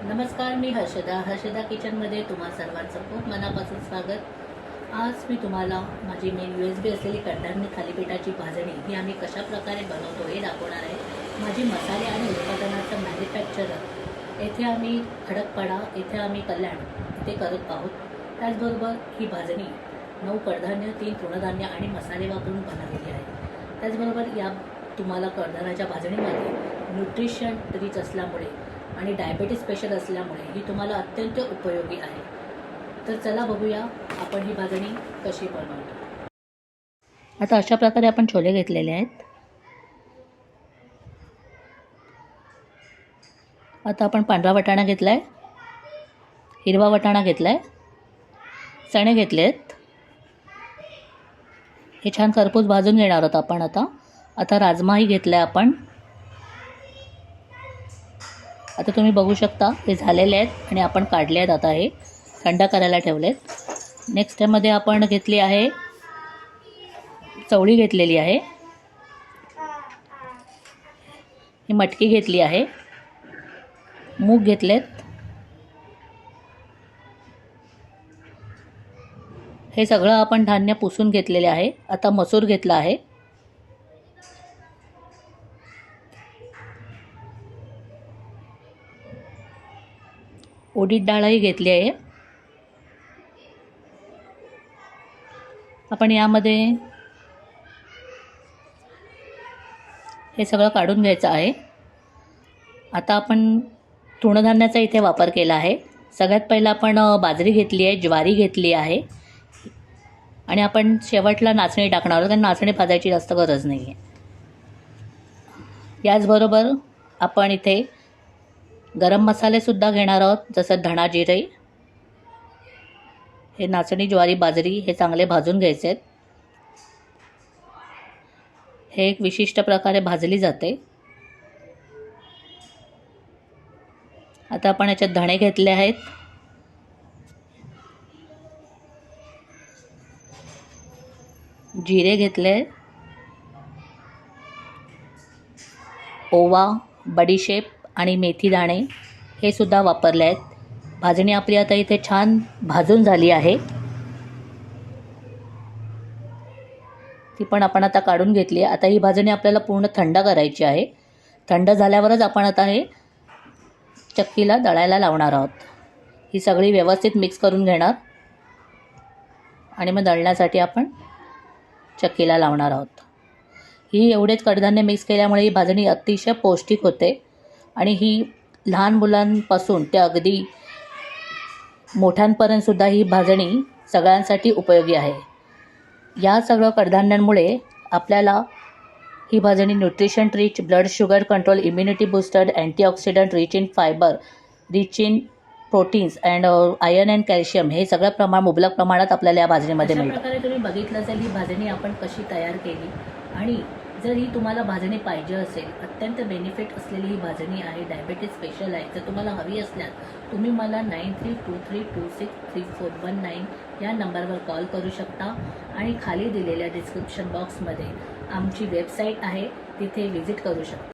नमस्कार, मी हर्षदा किचनमध्ये तुम्हा सर्वांचं खूप मनापासून स्वागत। आज मी तुम्हाला माझी मेन USB असलेली कडधान्य थालीपीठाची भाजणी ही आम्ही कशा प्रकारे बनवतो हे दाखवणार आहे। माझी मसाले आणि उत्पादनाचं मॅन्युफॅक्चरर येथे आम्ही खडकपाडा, येथे आम्ही कल्याण इथे करत आहोत। त्याचबरोबर ही भाजणी 9 कडधान्य, 3 तृणधान्य आणि मसाले वापरून बनवलेली आहे। त्याचबरोबर या तुम्हाला कडधान्याच्या भाजणीमध्ये न्यूट्रिशन रिच असल्यामुळे आणि डायबिटीज पेशंट असल्यामुळे ही तुम्हाला अत्यंत उपयोगी आहे। तर चला बघूया आपण ही भाजणी कशी बनवतो। आता अशा प्रकारे आपण छोले घेतलेले आहेत। आता आपण पांढरा वाटाणा घेतलाय, हिरवा वाटाणा घेतलाय, चणे घेतलेत, हे छान खरपूस भाजून घेणार आहोत आपण। आता राजमाही घेतलाय आपण। आता तुम्ही बघू शकता हे झालेले आहेत आणि आपण काढले आहेत। आता हे थंड करायला ठेवलेत। नेक्स्ट मध्ये आपण घेतली आहे चवळी घेतलेली आहे, ही मटकी घेतली आहे, मूग घेतलेत, हे सगळं आपण धान्य पुसून घेतलेले आहे। आता मसूर घेतला आहे, उडीद डाळही घेतली आहे। आपण यामध्ये हे सगळं काढून घ्यायचं आहे। आता आपण तृणधान्याचा इथे वापर केला आहे। सगळ्यात पहिला आपण बाजरी घेतली आहे, ज्वारी घेतली आहे आणि आपण शेवटला नाचणी टाकणार आहोत, कारण नाचणी भाजायची जास्त गरज नाही आहे। याचबरोबर आपण इथे गरम मसाले सुद्धा घेणार आहोत, जसं धणा, जिरे। हे नाचणी, ज्वारी, बाजरी हे चांगले भाजून घ्यायचे आहेत। हे एक विशिष्ट प्रकारे भाजली जाते। आता आपण याच्यात धणे घेतले आहेत, जिरे घेतले, ओवा, बडीशेप आणि मेथी दाणे हे सुद्धा वापरले आहेत। भाजणी आपली आता इथे छान भाजून झाली आहे, ती पण आपण आता काढून घेतली आहे। आता ही भाजणी आपल्याला पूर्ण थंड करायची आहे। थंड झाल्यावरच आपण आता हे चक्कीला दळायला लावणार आहोत। ही सगळी व्यवस्थित मिक्स करून घेणार आणि मग दळण्यासाठी आपण चक्कीला लावणार आहोत। ही एवढेच कडधान्य मिक्स केल्यामुळे ही भाजणी अतिशय पौष्टिक होते आणि ही लहान मुलांपासून ते अगदी मोठ्यांपर्यंत सुद्धा ही भाजणी सगळ्यांसाठी उपयोगी आहे। या सगळ्या कडधान्यांमुळे आपल्याला ही भाजणी nutrition rich, blood sugar control, immunity booster, antioxidant, rich in fibre, rich in proteins and iron and calcium हे सगळं मुबलक प्रमाणात आपल्याला या भाजणीमध्ये मिळतं। अशा प्रकारे तुम्ही बघितलं असेल ही भाजणी आपण कशी तयार केली। आणि जर ही तुम्हाला भाजणी पाहिजे असेल, अत्यंत बेनिफिट असलेली ही भाजणी आहे, डायबिटीज स्पेशल आहे। जर तुम्हाला हवी असल्यास तुम्ही मला 9323263419 या नंबरवर कॉल करू शकता आणि खाली दिलेल्या डिस्क्रिप्शन बॉक्समध्ये आमची वेबसाईट आहे, तिथे व्हिजिट करू शकता।